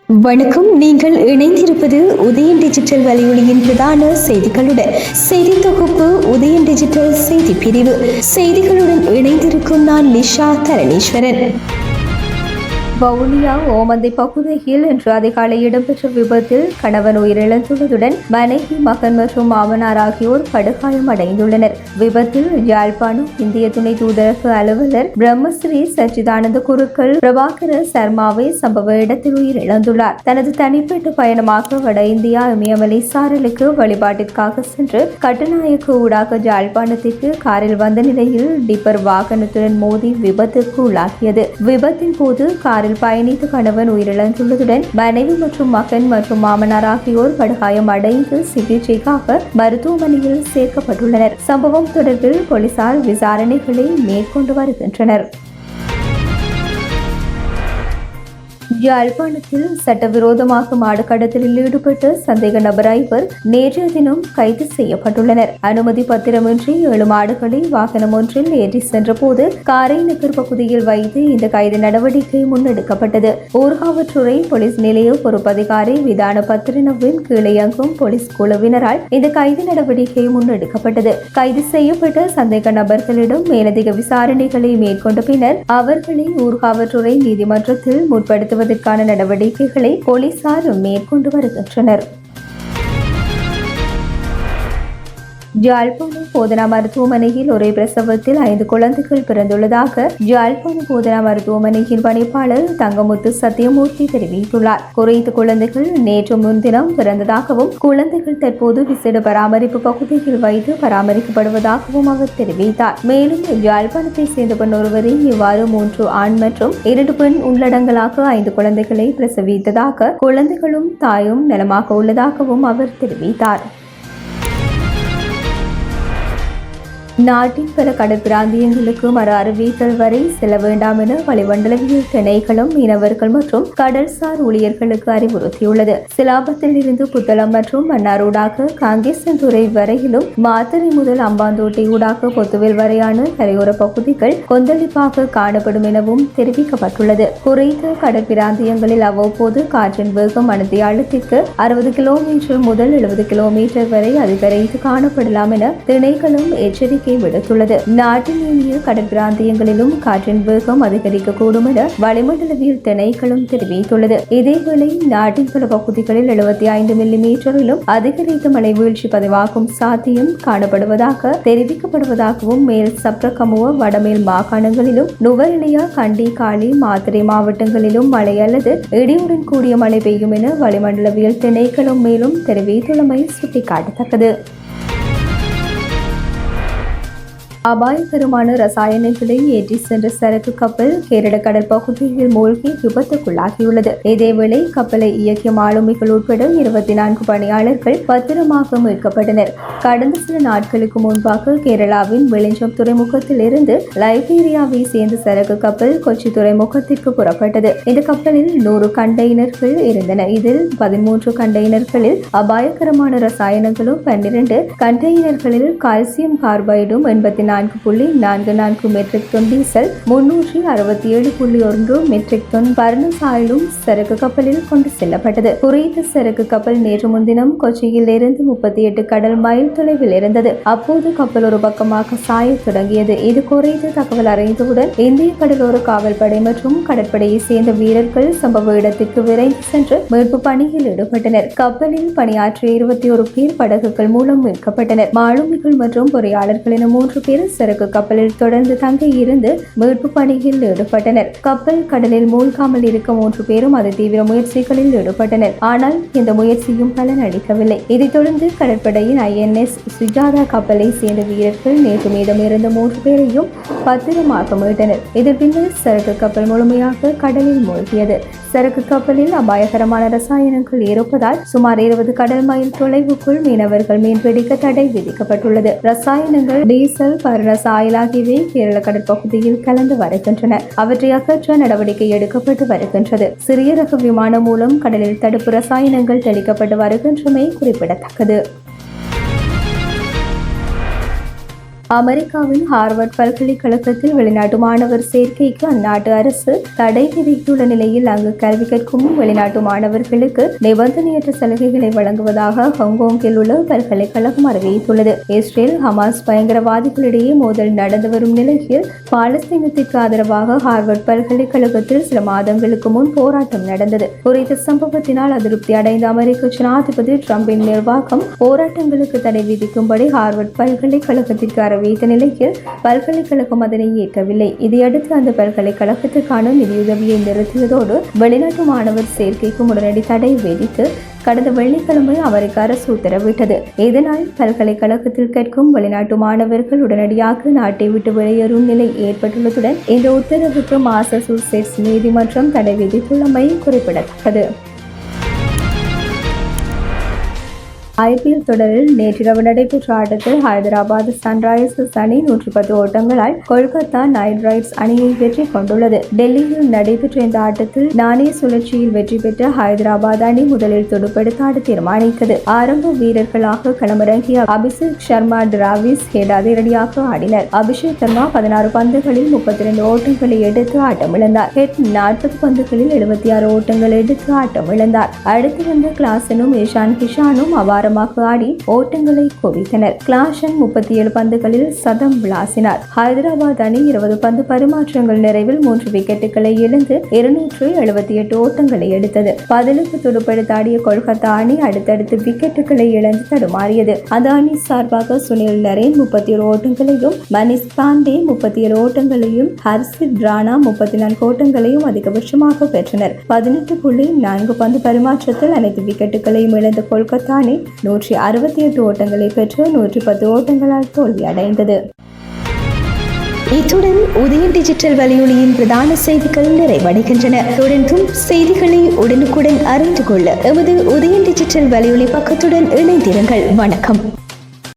வணக்கம். நீங்கள் இணைந்திருப்பது உதயன் டிஜிட்டல் வலையொலியின் பிரதான செய்திகளுடன். செய்தி தொகுப்பு உதயன் டிஜிட்டல் செய்தி பிரிவு. செய்திகளுடன் இணைந்திருக்கும் நான் லிஷா தரணீஸ்வரன். வவுனியா ஓமந்தை பகுதியில் இன்று அதிகாலை இடம்பெற்ற விபத்தில் கணவன் உயிரிழந்துள்ளதுடன் மனைவி, மகன் மற்றும் மாமனார் ஆகியோர் படுகாயம் அடைந்துள்ளனர். விபத்தில் யாழ்ப்பாணம் இந்திய துணை தூதரக அலுவலர் பிரம்மஸ்ரீ சச்சிதானந்த குருக்கள் பிரபாகர சர்மாவை சம்பவ இடத்தில் உயிரிழந்துள்ளார். தனது தனிப்பட்ட பயணமாக வட இந்தியா இமயமலை சாரலுக்கு வழிபாட்டிற்காக சென்று கட்டுநாயக்க ஊடாக யாழ்ப்பாணத்திற்கு காரில் வந்த நிலையில் டிப்பர் வாகனத்துடன் மோதி விபத்துக்கு உள்ளாகியது. விபத்தின் போது காரில் பயணித்த கணவன் உயிரிழந்துள்ளதுடன் மனைவி மற்றும் மகன் மற்றும் மாமனார் ஆகியோர் படுகாயம் அடைந்து சிகிச்சைக்காக மருத்துவமனையில் சேர்க்கப்பட்டுள்ளனர். சம்பவம் தொடர்பில் போலீசார் விசாரணைகளை மேற்கொண்டு வருகின்றனர். யாழ்ப்பாணத்தில் சட்டவிரோதமாக மாடு கடத்தலில் ஈடுபட்ட சந்தேக நபர் ஐவர் நேற்றைய தினம் கைது செய்யப்பட்டுள்ளனர். அனுமதி பத்திரமின்றி 7 மாடுகளை வாகனம் ஒன்றில் ஏற்றி சென்றபோது காரை நகர் பகுதியில் வைத்து இந்த கைது நடவடிக்கை முன்னெடுக்கப்பட்டது. ஊர்காவற்றுறை போலீஸ் நிலைய பொறுப்பதிகாரி விதான பத்திரனவின் கீழே இயங்கும் போலீஸ் குழுவினரால் இந்த கைது நடவடிக்கை முன்னெடுக்கப்பட்டது. கைது செய்யப்பட்ட சந்தேக நபர்களிடம் மேலதிக விசாரணைகளை மேற்கொண்ட பின்னர் அவர்களை ஊர்காவற்றுறை நீதிமன்றத்தில் முற்படுத்துவது க்கான நடவடிக்கைகளை போலீசார் மேற்கொண்டு வருகின்றனர். யாழ்ப்பாணம் போதனா மருத்துவமனையில் ஒரே பிரசவத்தில் 5 குழந்தைகள் பிறந்துள்ளதாக யாழ்ப்பாணம் போதனா மருத்துவமனையின் பணிப்பாளர் தங்கமுத்து சத்தியமூர்த்தி தெரிவித்துள்ளார். குறித்த குழந்தைகள் நேற்று முன்தினம் பிறந்ததாகவும் குழந்தைகள் தற்போது விசேட பராமரிப்பு பகுதியில் வைத்து பராமரிக்கப்படுவதாகவும் அவர் தெரிவித்தார். மேலும் யாழ்ப்பாணத்தை சேர்ந்த பெண் ஒருவரை இவ்வாறு 3 ஆண் மற்றும் 2 பெண் உள்ளடங்களாக 5 குழந்தைகளை பிரசவித்ததாக, குழந்தைகளும் தாயும் நலமாக உள்ளதாகவும் அவர் தெரிவித்தார். நாட்டின் பல கடற்பிராந்தியங்களுக்கு மறு அறிவித்தல் வரை செல்ல வேண்டாம் என வளிமண்டலவியல் திணைக்களம் மீனவர்கள் மற்றும் கடல்சார் ஊழியர்களுக்கு அறிவுறுத்தியுள்ளது. சிலாபத்தில் இருந்து புத்தளம் மற்றும் மன்னாரூடாக காங்கேசன்துறை வரையிலும், மாத்தறை முதல் அம்பாந்தோட்டை ஊடாக பொத்துவில் வரையான கரையோர பகுதிகள் கொந்தளிப்பாக காணப்படும் எனவும் தெரிவிக்கப்பட்டுள்ளது. குறித்த கடற்பிராந்தியங்களில் அவ்வப்போது காற்றின் வேகம் மணித்தியாலத்திற்கு 60 கிலோமீட்டர் முதல் 70 கிலோமீட்டர் வரை அதிகரித்து காணப்படலாம் என திணைக்களம் எச்சரிக்கை விடுத்துள்ளது. நாட்டின் ஏனைய கடற்பிராந்தியங்களிலும் காற்றின் வேகம் அதிகரிக்கக்கூடும் என வளிமண்டலவியல் திணைக்களம் தெரிவித்துள்ளது. இதேவேளை நாட்டின் பல பகுதிகளில் 75 மில்லிமீட்டரிலும் அதிகரித்த மழை வீழ்ச்சி பதிவாகும் சாத்தியம் காணப்படுவதாக தெரிவிக்கப்படுவதாகவும், மேல் சப்ரகமுவ வடமேல் மாகாணங்களிலும் நுவரெலியா, கண்டி, காலி, மாத்தறை மாவட்டங்களிலும் மழை அல்லது இடியுடன் கூடிய மழை பெய்யும் என வளிமண்டலவியல் திணைக்களம் மேலும் தெரிவித்துள்ளமை சுட்டிக்காட்டத்தக்கது. அபாயகரமான ரசாயனங்களை ஏற்றி சென்ற சரக்கு கப்பல் கேரள கடல் பகுதியில் மூழ்கி விபத்துக்குள்ளாகியுள்ளது. இதேவேளை கப்பலை இயக்கிய மாலுமிகள் உட்பட 24 பணியாளர்கள் பத்திரமாக மீட்கப்பட்டனர். கடந்த சில நாட்களுக்கு முன்பாக கேரளாவின் வெலிஞ்சம் துறைமுகத்தில் இருந்து லைபீரியாவை சேர்ந்த சரக்கு கப்பல் கொச்சி துறைமுகத்திற்கு புறப்பட்டது. இந்த கப்பலில் 100 கண்டெய்னர்கள் இருந்தன. இதில் 13 கண்டெய்னர்கள் அபாயகரமான ரசாயனங்களும், 12 கண்டெய்னர்களில் கால்சியம் கார்பைடும், 84.44 metric ton diesel, 367.1 metric ton பர்னசாயிலும் சரக்கு கப்பலில் கொண்டு செல்லப்பட்டது. குறித்த சரக்கு கப்பல் நேற்று முன்தினம் கொச்சியில் இருந்து 38 கடல் மைல் தொலைவில் இருந்தது. அப்போது கப்பல் ஒரு பக்கமாக சாயத் தொடங்கியது. இது குறித்து தகவல் அறிந்தவுடன் இந்திய கடலோர காவல்படை மற்றும் கடற்படையை சேர்ந்த வீரர்கள் சம்பவ இடத்திற்கு விரைந்து சென்று மீட்பு பணியில் ஈடுபட்டனர். கப்பலில் பணியாற்றிய 21 பேர் படகுகள் மூலம் மீட்கப்பட்டனர். மாலுமிகள் மற்றும் பொறியாளர்கள் என 3 பேர் சரக்கு கப்பலில் தொடர்ந்து தங்கியிருந்து மீட்பு பணியில் ஈடுபட்டனர். கப்பல் கடலில் மூழ்காமல் இருக்க 3 பேரும் அதிதீவிர முயற்சிகளில் ஈடுபட்டனர். ஆனால் இந்த முயற்சியும் பலன் அளிக்கவில்லை. இதைத் தொடர்ந்து கடற்படையின் INS சுஜாதா கப்பலை சேர்ந்த வீரர்கள் நேற்று மீதம் இருந்த 3 பேரையும் பத்திரமாக மீட்டனர். இதன் பின்னர் சரக்கு கப்பல் முழுமையாக கடலில் மூழ்கியது. சரக்கு கப்பலில் அபாயகரமான ரசாயனங்கள் இருப்பதால் சுமார் 20 கடல் மைல் தொலைவுக்குள் மீனவர்கள் மீன்பிடிக்க தடை விதிக்கப்பட்டுள்ளது. ரசாயனங்கள் டீசல், பர்னசாயில் ஆகியவை கேரள கடற்பகுதியில் கலந்து வருகின்றன. அவற்றை அகற்ற நடவடிக்கை எடுக்கப்பட்டு வருகின்றது. சிறிய ரக விமானம் மூலம் கடலில் தடுப்பு ரசாயனங்கள் தெளிக்கப்பட்டு வருகின்றமை குறிப்பிடத்தக்கது. அமெரிக்காவின் ஹார்வர்ட் பல்கலைக்கழகத்தில் வெளிநாட்டு மாணவர் சேர்க்கைக்கு அந்நாட்டு அரசு தடை விதித்துள்ள நிலையில் அங்கு கல்வி கற்கும் வெளிநாட்டு மாணவர்களுக்கு நிபந்தனையற்ற சலுகைகளை வழங்குவதாக ஹாங்காங்கில் உள்ள பல்கலைக்கழகம் அறிவித்துள்ளது. இஸ்ரேல் ஹமாஸ் பயங்கரவாதிகளிடையே மோதல் நடந்து வரும் நிலையில் பாலஸ்தீனத்திற்கு ஆதரவாக ஹார்வர்ட் பல்கலைக்கழகத்தில் சில மாதங்களுக்கு முன் போராட்டம் நடந்தது. குறித்த சம்பவத்தினால் அதிருப்தி அடைந்த அமெரிக்க ஜனாதிபதி டிரம்பின் நிர்வாகம் போராட்டங்களுக்கு தடை விதிக்கும்படி ஹார்வர்ட் பல்கலைக்கழகத்திற்கு அறிவித்த நிலையில் பல்கலைக்கழகம் அதனை ஏற்கவில்லை. இதையடுத்து அந்த பல்கலைக்கழகத்திற்கான நிதியுதவியை நிறுத்தியதோடு வெளிநாட்டு மாணவர் சேர்க்கைக்கும் உடனடி தடை விதித்து கடந்த வெள்ளிக்கிழமை அமெரிக்க அரசு உத்தரவிட்டது. இதனால் பல்கலைக்கழகத்தில் கற்கும் வெளிநாட்டு மாணவர்கள் உடனடியாக நாட்டை விட்டு வெளியேறும் நிலை ஏற்பட்டுள்ளதுடன் இந்த உத்தரவுக்கு மாசசூசெட்ஸ் நீதிமன்றம் தடை விதித்துள்ளமை குறிப்பிடத்தக்கது. IPL தொடரில் நேற்றிரவு நடைபெற்ற ஆட்டத்தில் ஹைதராபாத் சன்ரைசர்ஸ் அணி 110 ஓட்டங்களால் கொல்கத்தா நைட் ரைடர்ஸ் அணியை வெற்றி கொண்டுள்ளது. டெல்லியில் நடைபெற்ற இந்த ஆட்டத்தில் நாணய சுழற்சியில் வெற்றி பெற்ற ஹைதராபாத் அணி முதலில் துடுப்பெடுத்து ஆட தீர்மானித்தது. ஆரம்ப வீரர்களாக களமிறங்கிய அபிஷேக் சர்மா, டிராவிஸ் ஹெட் அதிரடியாக ஆடினர். அபிஷேக் சர்மா 16 பந்துகளில் 32 ஓட்டங்களை எடுத்து ஆட்டமிழந்தார். ஹெட் 40 பந்துகளில் 76 ஓட்டங்கள் எடுத்து ஆட்டமிழந்தார். அடுத்து வந்த கிளாசனும் இஷான் கிஷானும் அபார ஆடி ஓட்டங்களை குவித்தனர். கிளாசன் 37 பந்துகளில் சதம் விளாசினார். ஹைதராபாத் அணி 20 பந்து பரிமாற்றங்கள் நிறைவில் 3 விக்கெட்டுகளை இழந்து 278 ஓட்டங்களை எடுத்தது. பதிலுக்கு துடுப்பெடுத்தாடிய கொல்கத்தா அணி அடுத்தடுத்து விக்கெட்டுகளை இழந்து தடுமாறியது. அந்த அணி சார்பாக சுனில் நரேன் 31 ஓட்டங்களையும், மனிஷ் பாண்டே 37 ஓட்டங்களையும், ஹர்ஷித் ராணா 34 ஓட்டங்களையும் அதிகபட்சமாக பெற்றனர். 18.4 பந்து பரிமாற்றத்தில் அனைத்து விக்கெட்டுகளையும் இழந்த கொல்கத்தா அணி 168 ஓட்டங்களை பெற்று 110 ஓட்டங்களால் தோல்வியடைந்தது. இத்துடன் உதயன் டிஜிட்டல் வலையொலியின் பிரதான செய்திகள் நிறைவடைகின்றன. தொடர்ந்தும் செய்திகளை உடனுக்குடன் அறிந்து கொள்ள எமது உதயன் டிஜிட்டல் வலையொலி பக்கத்துடன் இணைந்திருங்கள். வணக்கம்.